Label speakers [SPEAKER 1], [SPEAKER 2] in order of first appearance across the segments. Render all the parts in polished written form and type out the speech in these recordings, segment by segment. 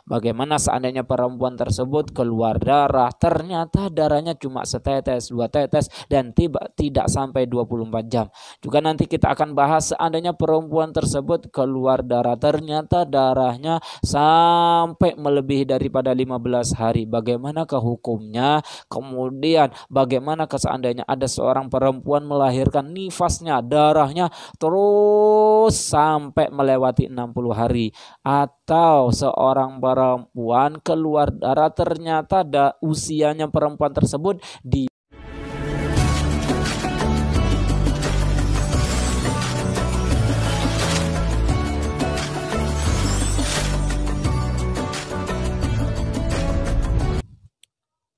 [SPEAKER 1] Bagaimana seandainya perempuan tersebut keluar darah, ternyata darahnya cuma setetes, 2 tetes dan tidak sampai 24 jam. Juga nanti kita akan bahas seandainya perempuan tersebut keluar darah, ternyata darahnya sampai melebihi daripada 15 hari. Bagaimanakah hukumnya? Kemudian bagaimana seandainya ada seorang perempuan melahirkan nifasnya, darahnya terus sampai melewati 60 hari. Atau seorang perempuan keluar darah, ternyata usianya perempuan tersebut di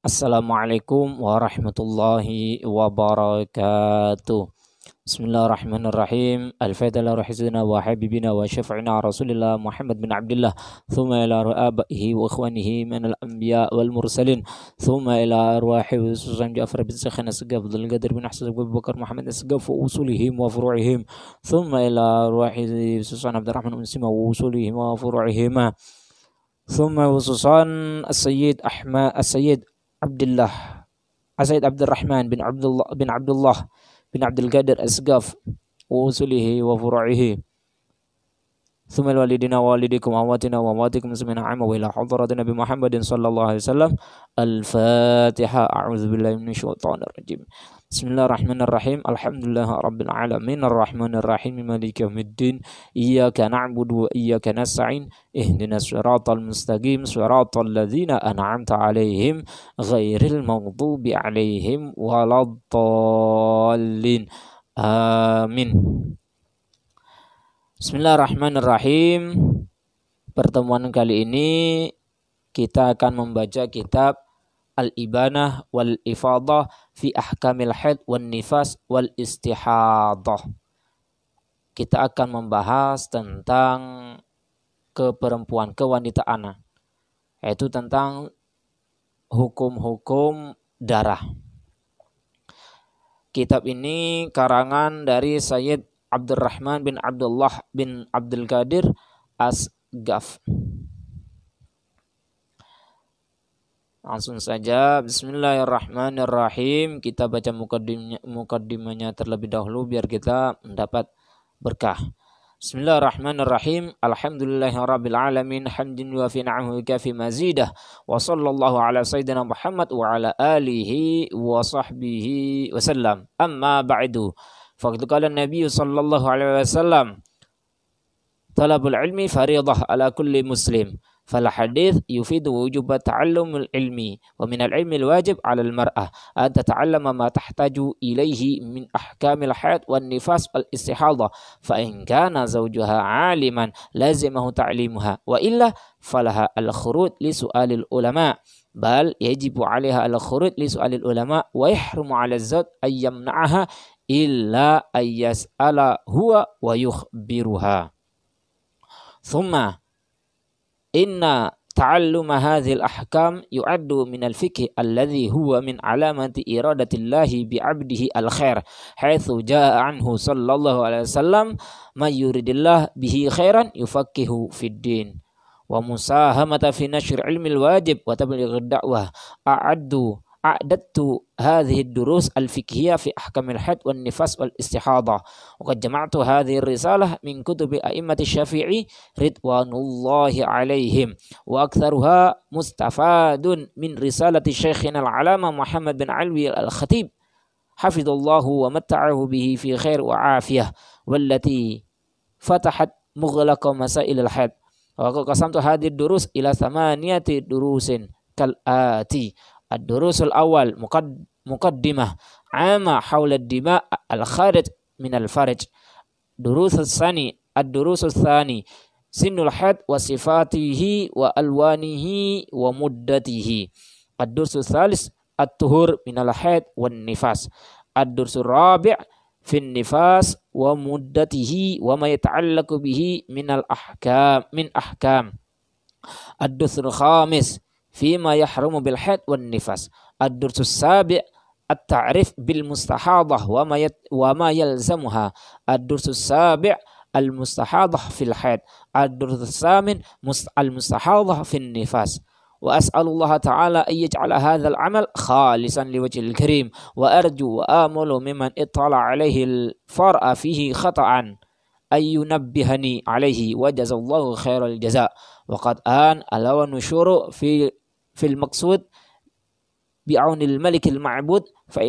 [SPEAKER 1] Assalamualaikum warahmatullahi wabarakatuh. Bismillahirrahmanirrahim. Al-Fatiha rahizina wa habibina wa syafi'ina Rasulillah Muhammad bin Abdullah, thumma ila ru'abaihi wa ikhwanihi min al-anbiya wal mursalin, thumma ila arwahi Susan Ja'far bin Sakhana Segaf, Abdul Qadir bin Ahsan Abu Bakar Muhammad Segaf wa usulihim wa furu'ihim, thumma ila arwahi Susan Abdurrahman bin Sima wa usulihim wa furu'ihim, thumma ususan As-Sayyid Abdurrahman bin Abdullah bin Abdul Qadir Asgaf wa usulihi wa furu'ihi, thumma walidina wa walidikum wa awatina wa amwatikum muslimina amma wa ila hadratin Nabi Muhammadin sallallahu alaihi wasallam. Al-Fatiha. A'udzu billahi minasyaitonir rajim. Bismillahirrahmanirrahim. Alhamdulillahi rabbil alamin arrahmanir rahim maliki yaumiddin. Iyyaka na'budu wa iyyaka nasta'in. Ihdinas siratal mustaqim siratal ladzina an'amta 'alaihim ghairil maghdubi 'alaihim waladdallin. Amin. Bismillahirrahmanirrahim. Pertemuan kali ini kita akan membaca kitab Al-Ibanah wal Ifadah fi Ahkamil Haid wan Nifas wal Istihadah. Kita akan membahas tentang keperempuan, kewanitaan, yaitu tentang hukum-hukum darah. Kitab ini karangan dari Sayyid Abdurrahman bin Abdullah bin Abdul Qadir Asgaf. Langsung saja, bismillahirrahmanirrahim. Kita baca mukaddimahnya terlebih dahulu biar kita mendapat berkah. Bismillahirrahmanirrahim. Alhamdulillahirabbil alamin, hamdun wa fi ni'amihi kafi mazidah. Wa sallallahu ala sayyidina Muhammad wa ala alihi wa sahbihi wasallam. Amma ba'du. Faqad qala an-nabiy sallallahu alaihi wasallam, talabul ilmi fariidah ala kulli muslim. فالحديث يفيد وجوب تعلم العلم ومن العلم الواجب على المرأة أن تتعلم ما تحتاج إليه من أحكام الحيض والنفاس والاستحاضة فإن كان زوجها عالما لازمه تعليمها وإلا فلها الخروج لسؤال العلماء بل يجب عليها الخروج لسؤال العلماء ويحرم على الزوج أن يمنعها إلا أن يسأل هو ويخبرها ثم إن تعلم هذه الأحكام يعد من الفقه الذي هو من علامة إرادة الله بعبده الخير حيث جاء عنه صلى الله عليه وسلم من يريد الله به خيرا يفقهه في الدين ومساهمة في نشر علم الواجب وتبليغ الدعوة. أعددت هذه الدروس الفقهية في أحكام الحيض والنفاس والاستحاضة وقد جمعت هذه الرسالة من كتب أئمة الشافعي رضوان الله عليهم وأكثرها مستفاد من رسالة شيخنا العلامة محمد بن علوي الخطيب حفظ الله ومتعه به في خير وعافية والتي فتحت مغلق مسائل الحيض. وقد قسمت هذه الدروس إلى 8 دروس كالآتي. الدروس الأول مقدمة عامة حول الدماء الخارج من الفرج. الدروس الثاني سن الحيض وصفاته وألوانه ومدته. الدرس الثالث الطهور من الحيض والنفاس. الدرس الرابع في النفاس ومدته وما يتعلق به من أحكام. الدرس الخامس فيما يحرم بالحيض والنفاس. الدرس السابع التعريف بالمستحاضة وما يلزمها. الدرس السابع al-mustahadah fil haid. Ad-durus tsamin al-mustahadah fil nifas. Wa as'alullah ta'ala an yaj'ala hadzal 'amal khalisan liwajhil karim wa arju wa amulu mimman ittala 'alaihi al-far'a fihi khata'an ayyunabbihani 'alaihi wa jazallahu khairal jaza. Wa qad an ala wa nusyuru fil maqsud bi'aunil malikil ma'bud fa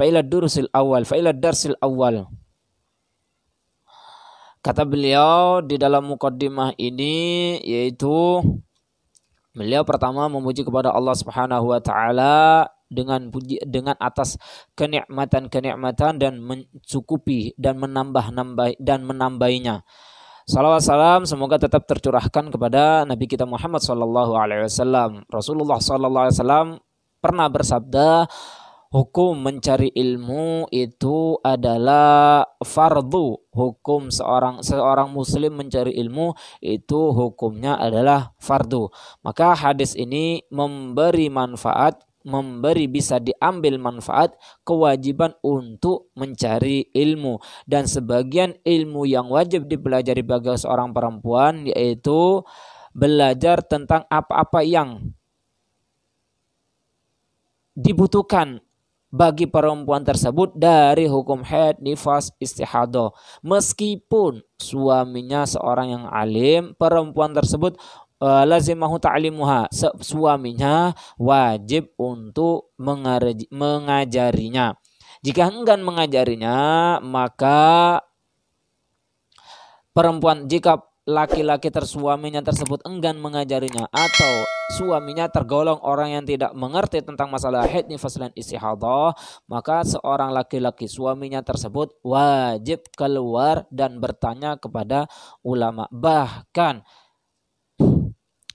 [SPEAKER 1] ila darsil awal. Kata beliau di dalam mukaddimah ini, yaitu beliau pertama memuji kepada Allah Subhanahu wa taala dengan atas kenikmatan dan mencukupi dan menambahinya. Salawat salam semoga tetap tercurahkan kepada Nabi kita Muhammad sallallahu alaihi wasallam. Rasulullah sallallahu alaihi wasallam pernah bersabda, hukum mencari ilmu itu adalah fardu. Hukum seorang muslim mencari ilmu itu hukumnya adalah fardu. Maka hadis ini bisa diambil manfaat kewajiban untuk mencari ilmu, dan sebagian ilmu yang wajib dipelajari bagi seorang perempuan yaitu belajar tentang apa-apa yang dibutuhkan bagi perempuan tersebut dari hukum haid, nifas, istihadah. Meskipun suaminya seorang yang alim, perempuan tersebut lazimahu ta'limuha, suaminya wajib untuk mengajarinya. Jika enggan mengajarinya, maka jika laki-laki suaminya tersebut enggan mengajarinya atau suaminya tergolong orang yang tidak mengerti tentang masalah haid, nifas, dan istihadah, maka seorang laki-laki suaminya tersebut wajib keluar dan bertanya kepada ulama. Bahkan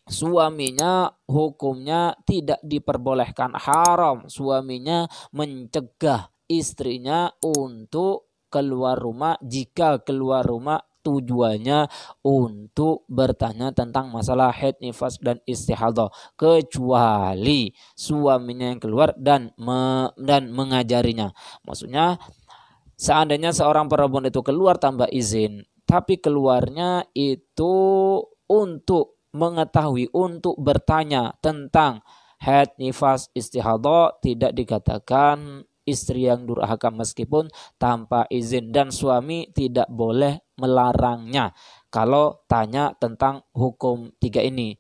[SPEAKER 1] suaminya hukumnya tidak diperbolehkan, haram suaminya mencegah istrinya untuk keluar rumah jika keluar rumah tujuannya untuk bertanya tentang masalah haid, nifas, dan istihadah, kecuali suaminya yang keluar dan mengajarinya. Maksudnya seandainya seorang perempuan itu keluar tanpa izin, tapi keluarnya itu untuk mengetahui, untuk bertanya tentang haid, nifas, istihadah, tidak dikatakan istri yang durhaka meskipun tanpa izin, dan suami tidak boleh melarangnya kalau tanya tentang hukum tiga ini,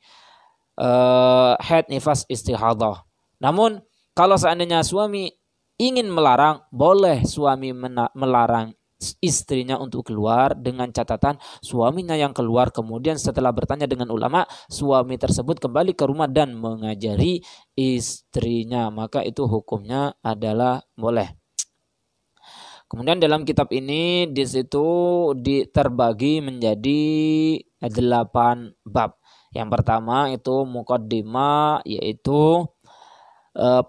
[SPEAKER 1] haid, nifas, istihadah. Namun kalau seandainya suami ingin melarang, boleh suami melarang istrinya untuk keluar dengan catatan suaminya yang keluar, kemudian setelah bertanya dengan ulama, suami tersebut kembali ke rumah dan mengajari istrinya, maka itu hukumnya adalah boleh. Kemudian dalam kitab ini di situ terbagi menjadi 8 bab. Yang pertama itu muqaddimah, yaitu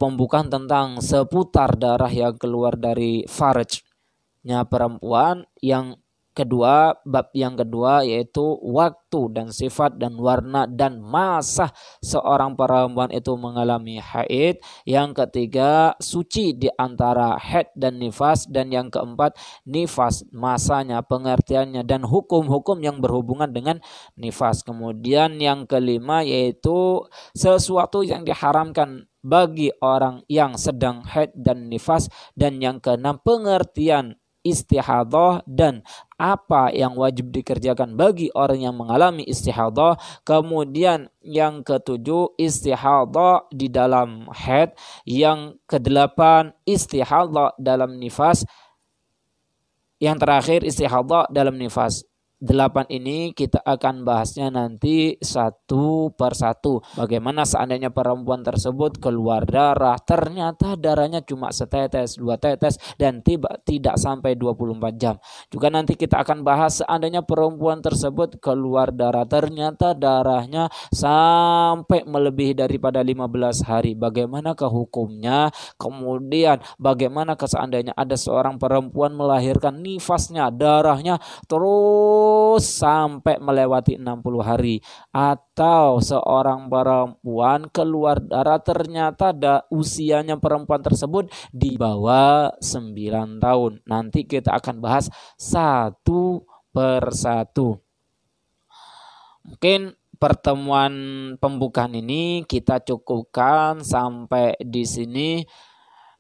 [SPEAKER 1] pembukaan tentang seputar darah yang keluar dari farjnya perempuan. Yang kedua, bab yang kedua yaitu waktu dan sifat dan warna dan masa seorang perempuan itu mengalami haid. Yang ketiga, suci di antara haid dan nifas. Dan yang keempat, nifas, masanya, pengertiannya, dan hukum-hukum yang berhubungan dengan nifas. Kemudian yang kelima yaitu sesuatu yang diharamkan bagi orang yang sedang haid dan nifas. Dan yang keenam, pengertian istihadah dan apa yang wajib dikerjakan bagi orang yang mengalami istihadah. Kemudian yang ketujuh, istihadah di dalam haid. Yang kedelapan, istihadah dalam nifas. Yang terakhir, istihadah dalam nifas. 8 ini kita akan bahasnya nanti satu persatu. Bagaimana seandainya perempuan tersebut keluar darah, ternyata darahnya cuma setetes, 2 tetes, dan tidak sampai 24 jam. Juga nanti kita akan bahas seandainya perempuan tersebut keluar darah, ternyata darahnya sampai melebihi daripada 15 hari. Bagaimanakah hukumnya? Kemudian bagaimana seandainya ada seorang perempuan melahirkan, nifasnya, darahnya terus sampai melewati 60 hari, atau seorang perempuan keluar darah ternyata usianya perempuan tersebut di bawah 9 tahun. Nanti kita akan bahas satu persatu. Mungkin pertemuan pembukaan ini kita cukupkan sampai di sini.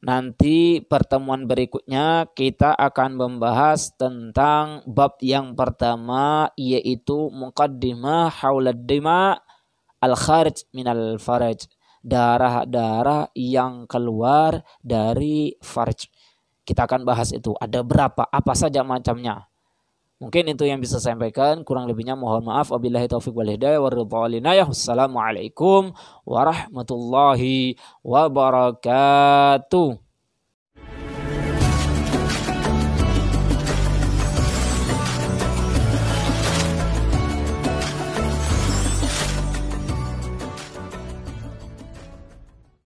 [SPEAKER 1] Nanti pertemuan berikutnya kita akan membahas tentang bab yang pertama, yaitu muqaddimah haulad dima al-kharij minal faraj. Darah-darah yang keluar dari farj. Kita akan bahas itu. Ada berapa, apa saja macamnya. Mungkin itu yang bisa saya sampaikan. Kurang lebihnya mohon maaf. Wabillahi taufiq wal hidayah wa ridha wal inayah. Wassalamualaikum warahmatullahi wabarakatuh.